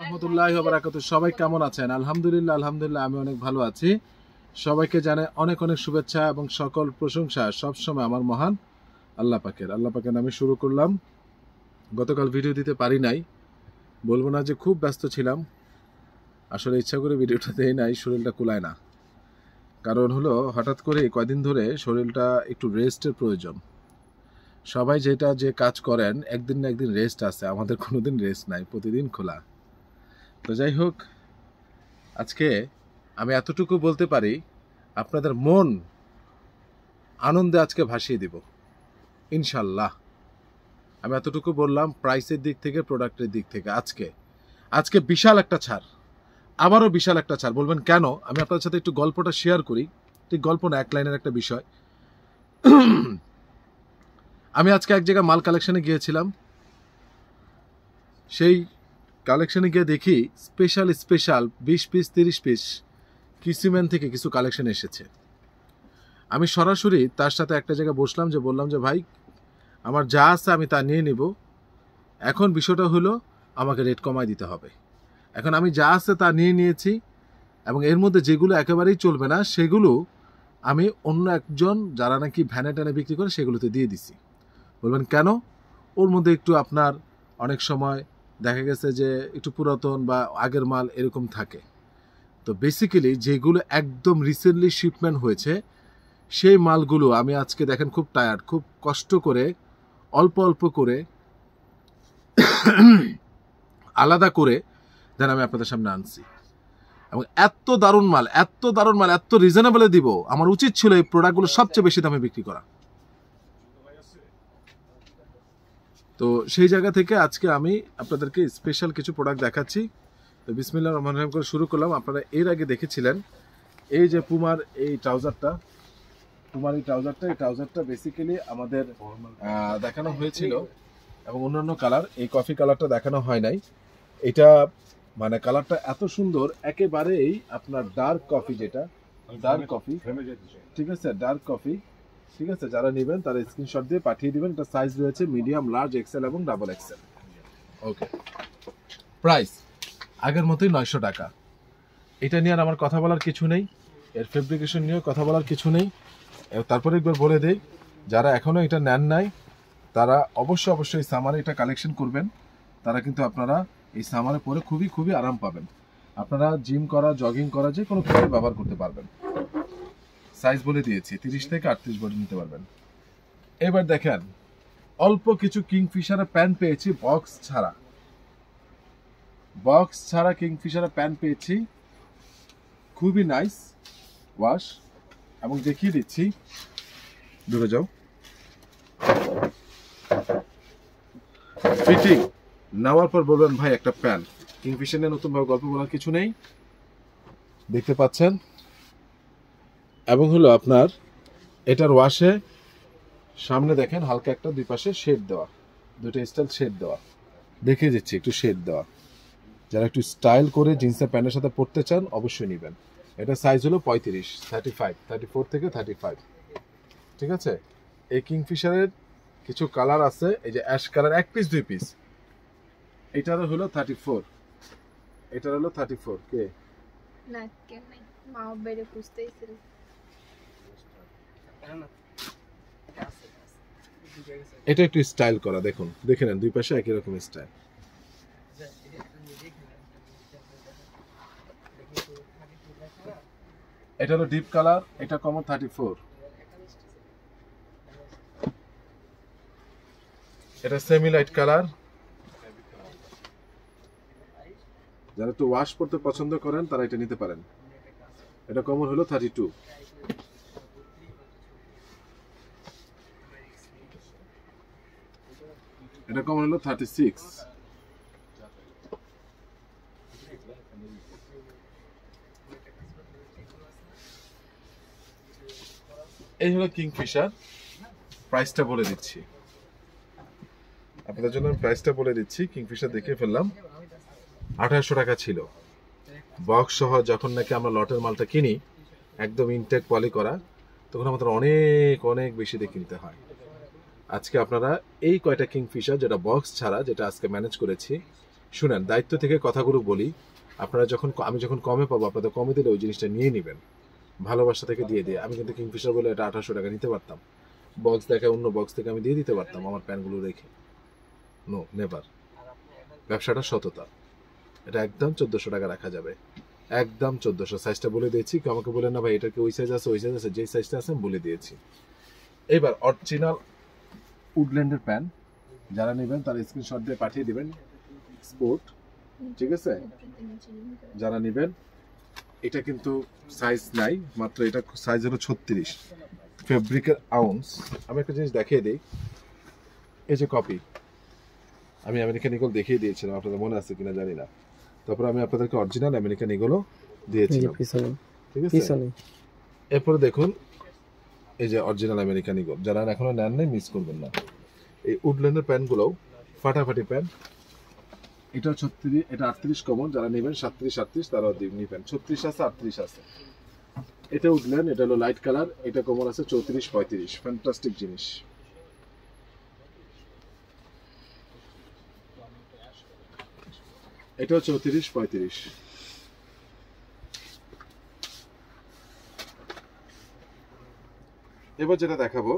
রহমতুল্লাহি ওয়া বারাকাতুহু। সবাই কেমন আছেন? আলহামদুলিল্লাহ আলহামদুলিল্লাহ আমি অনেক ভালো আছি। সবাইকে জানাই অনেক অনেক শুভেচ্ছা এবং সকল প্রশংসা সবসময় আমার মহান আল্লাহ পাকের নামে শুরু করলাম। গতকাল ভিডিও দিতে পারি নাই, বলবো না যে খুব ব্যস্ত ছিলাম, আসলে ইচ্ছা করে ভিডিওটা দেই নাই, শরীরটা কুলায় না। কারণ হলো হঠাৎ করে কয়দিন ধরে শরীরটা একটু রেস্টের প্রয়োজন। সবাই যে কাজ করেন একদিন না একদিন রেস্ট আছে, আমাদের কোনোদিন রেস্ট নাই, প্রতিদিন খোলা। তো যাই হোক, আজকে আমি এতটুকু বলতে পারি, আপনাদের মন আনন্দে আজকে ভাসিয়ে দিব ইনশাল্লাহ। আমি এতটুকু বললাম প্রাইসের দিক থেকে, প্রোডাক্টের দিক থেকে। আজকে বিশাল একটা ছাড়, আবারও বিশাল একটা ছাড়। বলবেন কেন? আমি আপনাদের সাথে একটু গল্পটা শেয়ার করি। ঠিক গল্প না, এক লাইনের একটা বিষয়। আমি আজকে এক জায়গায় মাল কালেকশনে গিয়েছিলাম। সেই কালেকশনে গিয়ে দেখি স্পেশাল 20 পিস 30 পিস কিসিম্যান থেকে কিছু কালেকশন এসেছে। আমি সরাসরি তার সাথে একটা জায়গায় বসলাম, যে বললাম যে ভাই আমার যা আছে আমি তা নিয়ে নিব, এখন বিষয়টা হলো আমাকে রেট কমায় দিতে হবে। এখন আমি যা আছে তা নিয়ে নিয়েছি, এবং এর মধ্যে যেগুলো একেবারেই চলবে না সেগুলো আমি অন্য একজন যারা নাকি ভ্যানে ট্যানে বিক্রি করে সেগুলোতে দিয়ে দিছি। বলবেন কেন? ওর মধ্যে একটু আপনার অনেক সময় দেখা গেছে যে একটু পুরাতন বা আগের মাল এরকম থাকে। তো বেসিক্যালি যেগুলো একদম রিসেন্টলি শিপমেন্ট হয়েছে সেই মালগুলো আমি আজকে দেখেন খুব টায়ার্ড, খুব কষ্ট করে অল্প অল্প করে আলাদা করে দেন আমি আপনাদের সামনে আনছি। এবং এত দারুণ মাল, এত রিজনেবলে দিব, আমার উচিত ছিল এই প্রোডাক্টগুলো সবচেয়ে বেশি দামে বিক্রি করা। তো সেই জায়গা থেকে আজকে আমি আপনাদেরকে স্পেশাল কিছু প্রোডাক্ট দেখাচ্ছি। তো বিসমিল্লাহির রহমানির রহিম করে শুরু করলাম। আপনারা এর আগে দেখেছিলেন এই যে পুমার এই ট্রাউজারটা, এই ট্রাউজারটা বেসিক্যালি আমাদের দেখানো হয়েছিল, এবং অন্যান্য কালার, এই কফি কালারটা দেখানো হয় নাই। এটা মানে কালারটা এত সুন্দর, একেবারেই আপনার ডার্ক কফি, যেটা ডার্ক কফি, ঠিক আছে, ডার্ক কফি, ঠিক আছে। যারা নেবেন তারা স্ক্রিনশট দিয়ে পাঠিয়ে দিবেন। এটা সাইজ রয়েছে মিডিয়াম, লার্জ, এক্সেল এবং ডাবল এক্সেল। ওকে, প্রাইস আগের মতোই 900 টাকা। এটা নিয়ে আর আমার কথা বলার কিছু নেই, এর ফেব্রিকেশন নিয়েও কথা বলার কিছু নেই। তারপরে একবার বলে দেই, যারা এখনও এটা নেন নাই তারা অবশ্যই সামারে এটা কালেকশন করবেন। তারা কিন্তু আপনারা এই সামারে পরে খুবই আরাম পাবেন। আপনারা জিম করা, জগিং করা, যে কোনো ক্ষেত্রে ব্যবহার করতে পারবেন। সাইজ বলে দিয়েছি, 30 থেকে 38 বডি নিতে পারবেন। এবার দেখেন, অল্প কিছু কিংফিশারের প্যান্ট পেয়েছি বক্স ছাড়া কিংফিশারের প্যান্ট পেয়েছি, খুবই নাইস ওয়াশ, এবং দেখিয়ে দিচ্ছি, দূরে যাও, ফিটিং নেওয়ার পর বলবেন ভাই একটা প্যান্ট। কিংফিশার নিয়ে নতুনভাবে গল্প বলার কিছু নেই, দেখতে পাচ্ছেন। এবং হলো আপনার এটার ওয়াশে সামনে দেখেন হালকা একটা দুই পাশে শেড দেওয়া, দুটো স্টাইল শেড দেওয়া, দেখিয়ে দিচ্ছি একটু শেড দেওয়া। যারা একটু স্টাইল করে জিন্সের প্যান্টের সাথে পরতে চান অবশ্যই নেবেন। এটা সাইজ হলো 34 থেকে 35, ঠিক আছে। এই কিংফিশারের কিছু কালার আছে, এই যে অ্যাশ কালার, 1 পিস 2 পিস, এটারও হলো 34, এটার হলো 34। কে না কেন নাই মা বাইরে খুঁজতেইছিল। এটা একটু স্টাইল করা, দেখুন, দেখে নেন দুই পাশে একই রকম স্টাইল। এটা হলো ডিপ কালার, এটা কমন 34। এটা সেমি লাইট কালার, যারা একটু ওয়াশ করতে পছন্দ করেন তারা এটা নিতে পারেন। এটা কমন হলো 32। এটা কমন হলো 36। এই হলো কিংফিশার। প্রাইসটা বলে দিচ্ছি আপনাদের জন্য, প্রাইসটা বলে দিচ্ছি। কিংফিশার দেখে ফেললাম, 2800 টাকা ছিল বক্স সহ। যখন নাকি আমরা লটের মালটা কিনি একদম ইনটেক পলি করা, তখন আমাদের অনেক বেশি দিয়ে কিনতে হয়। আজকে আপনারা এই কয়টা কিংফিশার, যেটা বক্স ছাড়া, যেটা আজকে ম্যানেজ করেছি, শুনেন, দায়িত্ব থেকে কথাগুলো বলি। আপনারা আমি যখন কমে পাবো, আপনাদের কমে দিলে ওই জিনিসটা নিয়ে নেবেন, ভালোবাসা থেকে দিয়ে দিয়ে। আমি কিন্তু কিংফিশার বলে এটা 1800 টাকা নিতে পারতাম, বক্স দেখে অন্য বক্স থেকে আমি দিয়ে দিতে পারতাম আমার প্যান্টগুলো রেখে। No, never. ব্যবসাটা সততা। এটা একদম 1400 টাকা রাখা যাবে, একদম 1400। সাইজটা বলে দিয়েছি, কেউ আমাকে বলে না ভাই এটা কি ওই সাইজ আছে, ওই সাইজ আছে, যেই সাইজটা আছে আমি বলে দিয়েছি। এবার অরিজিনাল উডল্যান্ডের প্যান্ট যারা নেবেন তারা স্ক্রিনশট দিয়ে পাঠিয়ে দিবেন, স্পোর্ট, ঠিক আছে? যারা নেবেন, এটা কিন্তু সাইজ নাই, মাত্র এটা সাইজ হলো 36, ফেব্রিকের আউন্স। আমি একটা জিনিস দেখিয়ে দিই, এই যে কপি, আমি আমেরিকান ইগল দেখিয়ে দিয়েছিলাম, আপনাদের মনে আছে কিনা জানি না। তারপর আমি আপনাদেরকে অরিজিনাল আমেরিকান ইগলও দিয়েছিলাম, ঠিক আছে? এরপরে দেখুন এই যে অরিজিনাল আমেরিকান ইগল, যারা এখনো নেন নাই মিস করবেন না। এই উডল্যান্ডের প্যান্টগুলোও ফাটাফাটি প্যান্ট। এটা 36, এটা 38 কমন, যারা নেবেন 37, 38 তারা নেবেন। 36 আছে, 38 আছে। এটা উডল্যান্ড, এটা হলো লাইট কালার, এটা কমন আছে 34, 35। ফ্যান্টাস্টিক জিনিস। এটাও 34, 35। এবার যেটা দেখাবো,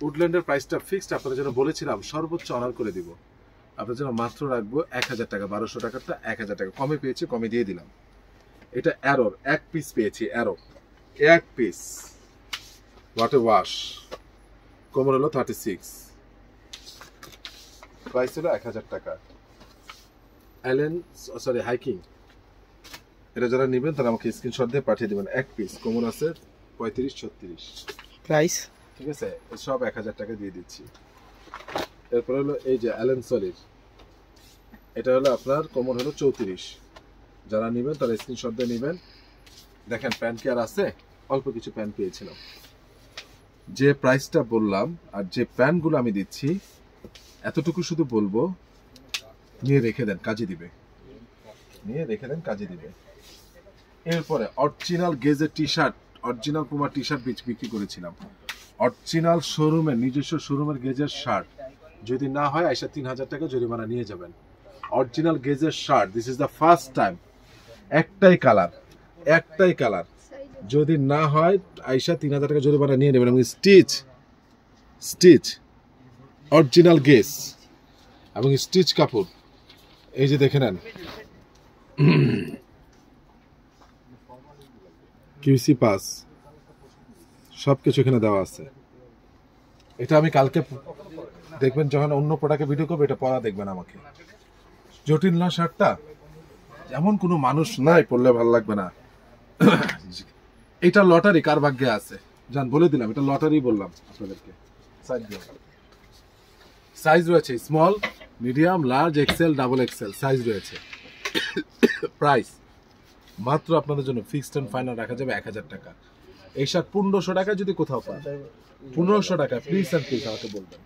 উডল্যান্ডের প্রাইসটা ফিক্সড, আপনাদের জন্য বলেছিলাম সর্বোচ্চ অনার করে দিব। আপনার জন্য মাত্র রাখবো 1000 টাকা, 1200 টাকারটা 1000 টাকা কমে পেয়েছি, কমে দিয়ে দিলাম। এটা অ্যারোর এক পিস পেয়েছি, অ্যারো এক পিস, ওয়াটার ওয়াশ, কমন হলো 36, প্রাইস হলো 1000 টাকা। হাইকিং, এটা যারা নেবেন তারা আমাকে স্ক্রিনশট দিয়ে পাঠিয়ে দেবেন, এক পিস, কমন আছে 35, 36 প্রাইস, ঠিক আছে? সব 1000 টাকা দিয়ে দিচ্ছি। এরপর হলো এই যে অ্যালেন সলির, এটা হলো আপনার কমন হলো 34, যারা নেবেন তারা স্ক্রিনশট দিয়ে নেবেন। দেখেন প্যান্ট কি আর আছে, অল্প কিছু প্যান্ট পেয়েছিলাম। যে প্রাইসটা বললাম আর যে প্যান্টগুলো আমি দিচ্ছি, এতটুকু শুধু বলবো, নিয়ে রেখে দেন, কাজে দিবে, নিয়ে রেখে দেন, কাজে দিবে। এরপরে অরিজিনাল গেজের T shirt, original Puma T shirt বিক্রি করেছিলাম, অরিজিনাল শোরুমের, নিজস্ব শোরুমের গেজের শার্ট। যদি না হয় আইসা 3000 টাকা জরিমানা নিয়ে যাবেন। অরিজিনাল গেজের shirt, this is the first time, একটাই কালার, একটাই কালার। যদি না হয় আইসা 3000 টাকা জরিমানা নিয়ে নেবেন। এবং স্টিচ অরিজিনাল গেজ এবং স্টিচ কাপড়, এই যে দেখে নেন, কিউসি পাস, সবকিছু এখানে দেওয়া আছে। এটা আমি কালকে দেখবেন, যখন অন্য প্রোডাক্টে ভিডিও করবো, এটা পরা দেখবেন আমাকে। জটিল না শার্টটা, এমন কোনো মানুষ নাই পরলে ভালো লাগবে না। এটা লটারি, কার ভাগ্যে আছে জান বলে দিলাম, এটা লটারি বললাম আপনাদেরকে। সাইজ রয়েছে small, medium, large, XL, double XL size রয়েছে। প্রাইস মাত্র আপনাদের জন্য ফিক্সড এন্ড ফাইনাল রাখা যাবে 1000 টাকা। এই শার্ট 1500 টাকা যদি কোথাও পান, 1500 টাকা প্লিজ এন্ড প্লিজ আমাকে বলবেন।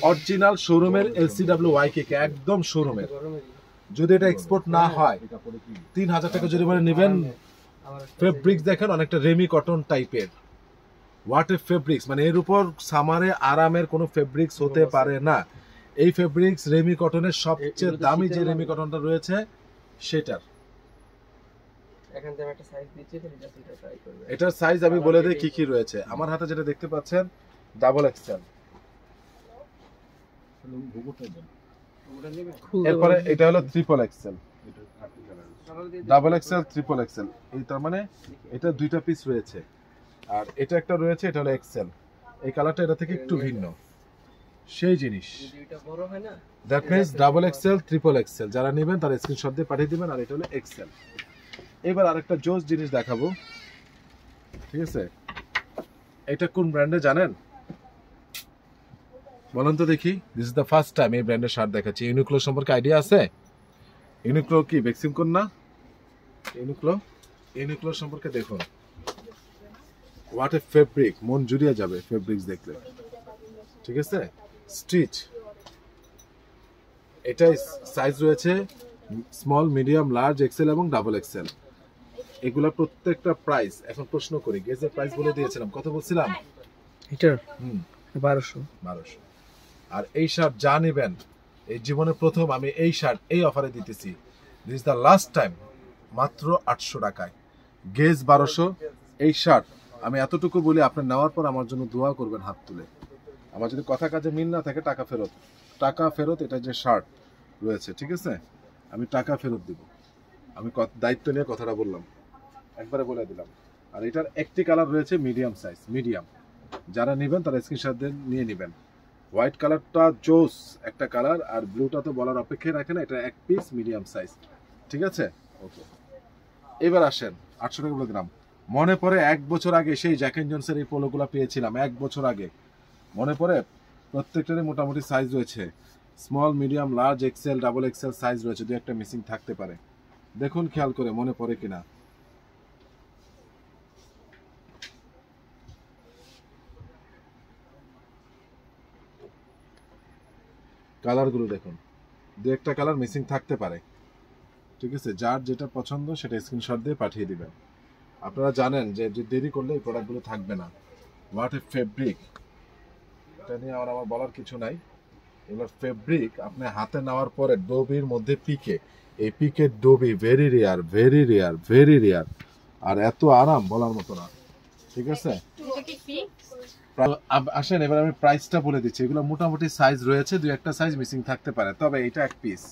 অরিজিনাল শোরুমের LCWYK, একদম শোরুমের। যদি এটা এক্সপোর্ট না হয় 3000 টাকা জরিমানা নেবেন। ফেব্রিক্স দেখেন অনেকটা রেমি কটন টাইপের, হোয়াট এ ফেব্রিক্স, মানে এর উপর সামারে আরামের কোনো ফেব্রিক্স হতে পারে না। এই ফেব্রিক্স রেমি কটনের সবচেয়ে দামি যে রেমি কটনটা রয়েছে সেটার। এটার সাইজ আমি বলে দিই কি কি রয়েছে। আমার হাতে যেটা দেখতে পাচ্ছেন ডাবল এক্সেল, এরপরে এটা হলো triple Excel, double Excel, triple Excel. এই তার মানে এটা দুইটা পিস রয়েছে, আর এটা একটা রয়েছে, এটা হলো এক্সেল। এই কালারটা এটা থেকে একটু ভিন্ন, সেই জিনিস। That means double XL, triple Excel, যারা নেবেন তারা স্ক্রিনশট দিয়ে পাঠিয়ে দিবেন। আর এটা হলো এক্সেল। এবার আরেকটা জোস জিনিস দেখাবো, ঠিক আছে? এটা কোন ব্র্যান্ডে জানেন বলেন তো দেখি? This is the first time এই ব্র্যান্ডের শার্ট দেখাচ্ছি। ইউনিক্লো সম্পর্কে আইডিয়া আছে? ইউনিক্লো কি ভ্যাকসিন কোন না? ইউনিক্লো সম্পর্কে দেখুন, হোয়াট এ ফেব্রিক, মন জুড়িয়ে যাবে ফেব্রিক্স দেখলে, ঠিক আছে? স্টিচ, এটা সাইজ রয়েছে স্মল, মিডিয়াম, লার্জ, এক্সেল এবং ডাবল এক্সেল। এগুলা প্রত্যেকটা প্রাইস, এখন প্রশ্ন করি, গেজের প্রাইস বলে দিয়েছিলাম, কত বলছিলাম? এটার 1200। আর এই শার্ট যা নেবেন এই জীবনে প্রথম আমি এই শার্ট এই অফারে দিতেছি। This is the last time, মাত্র 800 টাকায়, গেজ 1200। এই শার্ট আমি এতটুকু বলি, আপনি নেওয়ার পর আমার জন্য দোয়া করবেন হাত তুলে। আমার যদি কথা কাজে মিল না থাকে, টাকা ফেরত, টাকা ফেরত। এটা যে শার্ট রয়েছে, ঠিক আছে, আমি টাকা ফেরত দিব। আমি দায়িত্ব নিয়ে কথাটা বললাম, একবারে বলে দিলাম। আর এটার একটি কালার রয়েছে মিডিয়াম সাইজ, মিডিয়াম। যারা নেবেন তারা স্ক্রিনশট দিয়ে নিয়ে নেবেন। হোয়াইট কালারটা জোস একটা কালার, আর ব্লুটা তো বলার অপেক্ষায় রাখে না। এটা এক পিস মিডিয়াম সাইজ, ঠিক আছে। ওকে, এবার আসেন 800 টাকা বলে দিলাম। মনে পড়ে 1 বছর আগে সেই জ্যাক এন্ড জোনসের এই পোলোগুলো পেয়েছিলাম, 1 বছর আগে। মনে পড়ে? প্রত্যেকটারই মোটামুটি সাইজ রয়েছে, small, medium, large, XL, double XL size রয়েছে। দু একটা মিসিং থাকতে পারে, দেখুন খেয়াল করে মনে পড়ে কিনা। কালারগুলো দেখুন, দু একটা কালার মিসিং থাকতে পারে, ঠিক আছে। যার যেটা পছন্দ সেটা স্ক্রিনশট দিয়ে পাঠিয়ে দিবেন। আপনারা জানেন যে দেরি করলে এই প্রোডাক্টগুলো থাকবে না। হোয়াট এ ফেব্রিক, এটা নিয়ে আমার বলার কিছু নাই। এবার ফেব্রিক আপনি হাতে নেওয়ার পরে ডোবির মধ্যে পিকে, এই পিকের dobby very rare, very rare, very rare. আর এত আরাম বলার মতো না, ঠিক আছে। আসেন এবার আমি প্রাইসটা বলে দিচ্ছি। এগুলো মোটামুটি সাইজ রয়েছে, দু একটা সাইজ মিসিং থাকতে পারে, তবে এটা এক পিস।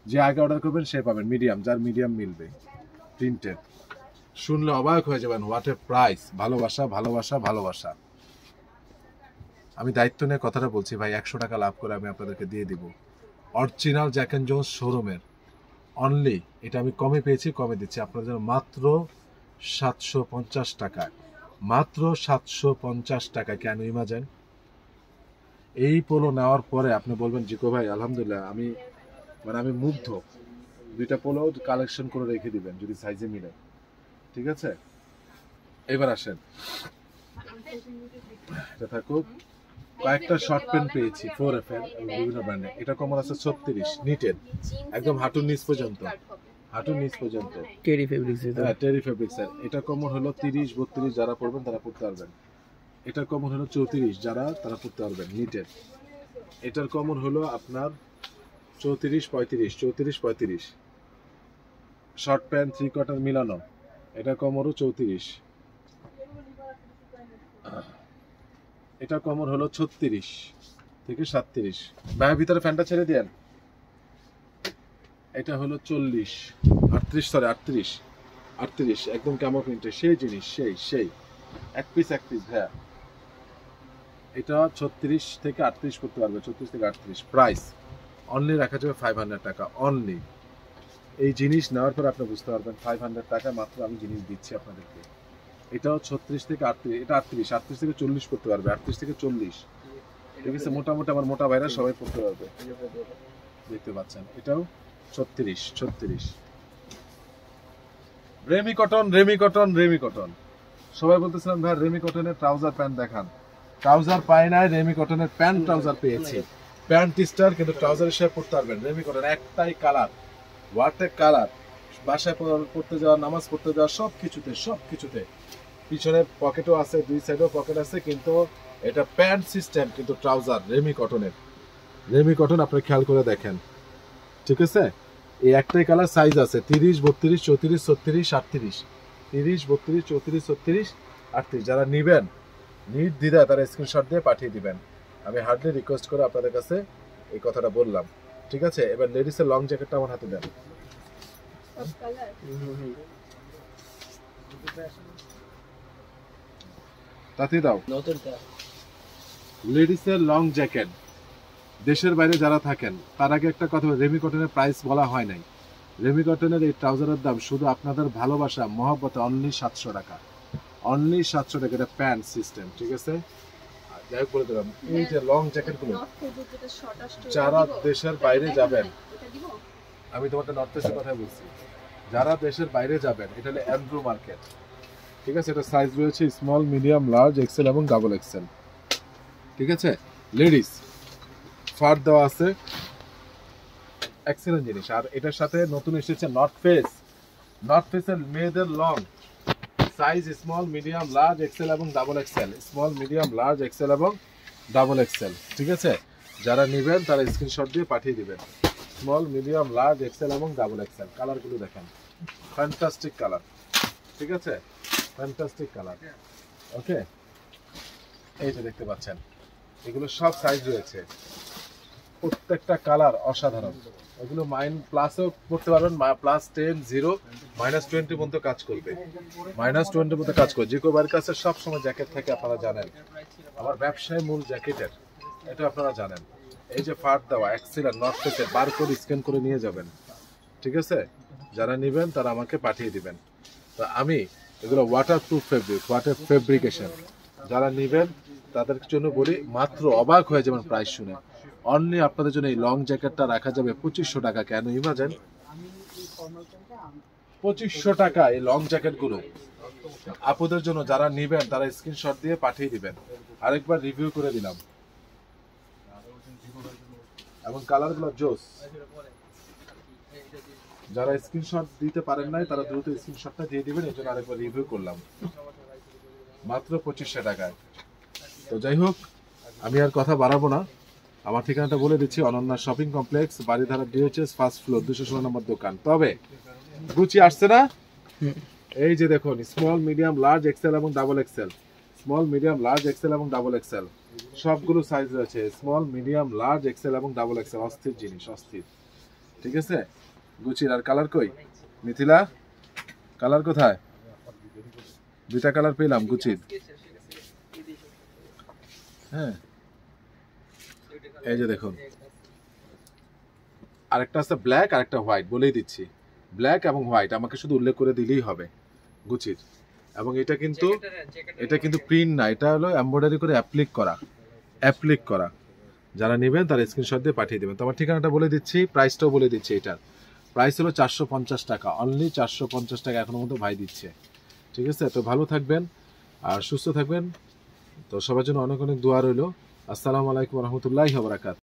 যে আগে অর্ডার করবেন সে পাবেন মিডিয়াম, যার মিডিয়াম মিলবে, প্রিন্টেড। শুনলে অবাক হয়ে যাবেন, হোয়াট এ প্রাইস। ভালোবাসা, ভালোবাসা, ভালোবাসা। আমি দায়িত্ব নিয়ে কথাটা বলছি ভাই, 100 টাকা লাভ করে আমি আপনাদেরকে দিয়ে দিব। অরিজিনাল জ্যাক এন্ড জোন্স শোরুমের অনলি, এটা আমি কমে পেয়েছি, কমে দিচ্ছি আপনাদের জন্য মাত্র 750 টাকায়, মাত্র 750 টাকা। কেন ইমাজিন, এই পোলো নেওয়ার পরে আপনি বলবেন জিকো ভাই আলহামদুলিল্লাহ, আমি মুগ্ধ। দুইটা পোলো কালেকশন করে রেখে দিবেন যদি সাইজে মিলে, ঠিক আছে। এবার আসেন, এটা থাকুক। কয়েকটা শর্ট প্যান্ট পেয়েছি 4F এর বিভিন্ন ব্র্যান্ডে। এটা কমন আছে 36, নিটেড, একদম হাঁটুর নিচ পর্যন্ত, হাঁটুর নিচ পর্যন্ত, টেরি ফেব্রিক্স। হ্যাঁ টেরি ফেব্রিক্স এর। এটা কমন হলো 30, 32, যারা পরবেন তারা পড়তে পারবেন। এটা কমন হলো 34, যারা তারা পড়তে পারবেন, নিটেড। এটার কমন হলো আপনার 34, 35, 34, 35। শর্ট প্যান্ট 3 কোয়ার্টার মিলানো, এটা কমন হলো 34। এটা কমন হলো 36 থেকে 37। ভাই ভিতরে ফ্যানটা ছেড়ে দেন। এটা হলো 40, 38, সরি 38, 38, একদম ক্যামো প্রিন্টের সেই জিনিস, সেই এক পিস ভাইয়া। এটা 36 থেকে 38 করতে পারবে, 34 থেকে 38। প্রাইস অনলি রাখা যাবে 500 টাকা অনলি। এই জিনিস নেওয়ার পর আপনি বুঝতে পারবেন 500 টাকা মাত্র আমি জিনিস দিচ্ছি আপনাদেরকে। এটাও 36 থেকে 38, এটা 38 থেকে 40 করতে পারবে, 38 থেকে 40, ঠিক আছে। মোটামুটি আমার মোটা ভাইরা সবাই পড়তে পারবে, দেখতে পাচ্ছেন। এটাও 36। Remi cotton, Remi cotton, Remi cotton. সবাই বলতেছিলেন ভাই রেমি কটনের ট্রাউজার প্যান্ট দেখান। ট্রাউজার পাই নাই, রেমি কটনের প্যান্ট ট্রাউজার পেয়েছি। প্যান্ট স্টার, কিন্তু ট্রাউজারের সাথে পড়তে পারবেন। রেমি কটন একটাই কালার, হোয়াট এ কালার। বাসায় পড়তে যাওয়া, নামাজ পড়তে যাওয়া, সবকিছুতে। পিছনে পকেটও আছে, দুই সাইডেও পকেট আছে, কিন্তু এটা প্যান্ট সিস্টেম, কিন্তু ট্রাউজার রেমি কটনের। রেমি কটন আপনি খেয়াল করে দেখেন, ঠিক আছে। এই একটাই কালার, সাইজ আছে 30, 32, 34, 36, 38। 30, 32, 34, 36, 38। যারা নিবেন নির্দ্বিধায় তারা স্ক্রিনশট দিয়ে পাঠিয়ে দিবেন। আমি হার্ডলি রিকোয়েস্ট করে আপনাদের কাছে এই কথাটা বললাম, ঠিক আছে। এবার লেডিসের লং জ্যাকেটটা আমার হাতে দেন। তাতে দাও লেডিসের লং জ্যাকেট। দেশের বাইরে যারা থাকেন তার আগে একটা কথা, রেমি কটনের প্রাইস বলা হয় নাই। রেমি কটনের এই ট্রাউজারের দাম শুধু আপনাদের ভালোবাসা, মহব্বতে অনলি 700 টাকা, অনলি 700 টাকা। এটা প্যান্ট সিস্টেম, ঠিক আছে। যাই হোক বলে দিলাম, এই যে লং জ্যাকেট গুলো যারা দেশের বাইরে যাবেন, আমি তোমাকে নর্থ ইস্টের কথা বলছি, যারা দেশের বাইরে যাবেন, এটা হলো অ্যান্ড্রু মার্কেট, ঠিক আছে। এটা সাইজ রয়েছে স্মল, মিডিয়াম, লার্জ, এক্সেল এবং ডাবল এক্সেল, ঠিক আছে। লেডিস ফার দেওয়া আছে, এক্সেলেন্ট জিনিস। আর এটার সাথে নতুন এসেছে নর্থ ফেসের মেয়েদের long size small, medium, large, XL এবং double XL, small, medium, large, XL এবং ডাবল এক্সেল, ঠিক আছে। যারা নেবেন তারা স্ক্রিনশট দিয়ে পাঠিয়ে দিবেন। স্মল, মিডিয়াম, লার্জ, এক্সেল এবং ডাবল এক্সেল। কালারগুলো দেখেন, ফ্যান্টাস্টিক কালার, ঠিক আছে, ফ্যান্টাস্টিক কালার। ওকে, এই যে দেখতে পাচ্ছেন এগুলো সব সাইজ রয়েছে, প্রত্যেকটা কালার অসাধারণ। এগুলো প্লাসও করতে পারবেন, +10, 0, -20 পর্যন্ত কাজ করবে, -20 পর্যন্ত কাজ করবে। যে কেউ বাড়ির কাছে সবসময় জ্যাকেট থাকে, আপনারা জানেন আমার ব্যবসায় মূল জ্যাকেটের, এটা আপনারা জানেন। এই যে ফাট দেওয়া এক্সেল আর নর্থ ফেসের বারকোড স্ক্যান করে নিয়ে যাবেন, ঠিক আছে। যারা নেবেন তারা আমাকে পাঠিয়ে দিবেন। তো আমি এগুলো ওয়াটারপ্রুফ ফেব্রিক, ওয়াটার ফেব্রিকেশন, যারা নেবেন তাদের জন্য বলি, মাত্র অবাক হয়ে যাবেন প্রাইস শুনে। অনলি আপনাদের জন্য এই লং জ্যাকেটটা রাখা যাবে 2500 টাকা। কেন ইমাজিন, 2500 টাকা এই লং জ্যাকেটগুলো আপুদের জন্য। যারা নেবেন তারা স্ক্রিনশট দিয়ে পাঠিয়ে দিবেন। আরেকবার রিভিউ করে দিলাম, এবং কালারগুলো জোস। যারা স্ক্রিনশট দিতে পারেন নাই তারা দ্রুত স্ক্রিনশটটা দিয়ে দিবেন, এই জন্য আরেকবার রিভিউ করলাম, মাত্র 2500 টাকায়। তো যাই হোক, আমি আর কথা বাড়াবো না, আমার ঠিকানাটা বলে দিচ্ছি। Ananya shopping complex, Baridhara DOHS, first floor, 216 নম্বর দোকান। তবে গুচি আসছে না, এই যে দেখুন, স্মল, মিডিয়াম, লার্জ, এক্সেল এবং double XL. Small, medium, large, XL এবং ডাবল এক্সেল সবগুলো সাইজ রয়েছে। স্মল, মিডিয়াম, লার্জ, এক্সেল এবং ডাবল এক্সেল। অস্থির জিনিস, অস্থির, ঠিক আছে। গুচির আর কালার কই মিথিলা, কালার কোথায়? দুইটা কালার পেলাম গুচির। হ্যাঁ, এই যে দেখুন, আরেকটা আছে ব্ল্যাক, আরেকটা হোয়াইট, বলেই দিচ্ছি, ব্ল্যাক এবং হোয়াইট, আমাকে শুধু উল্লেখ করে দিলেই হবে গুচির। এবং এটা কিন্তু প্রিন্ট না, এটা হলো এমব্রয়ডারি করে অ্যাপ্লিক করা। যারা নেবেন তারা স্ক্রিনশট দিয়ে পাঠিয়ে দেবেন। তোমার ঠিকানাটা বলে দিচ্ছি, প্রাইসটাও বলে দিচ্ছি। এটার প্রাইস হলো 450 টাকা, অনলি 450 টাকা এখনো মতো ভাই দিচ্ছে, ঠিক আছে। তো ভালো থাকবেন আর সুস্থ থাকবেন। তো সবার জন্য অনেক অনেক দোয়া রইল। আসসালামু আলাইকুম রহমতুল্লাহি ওয়া বারাকাতুহু।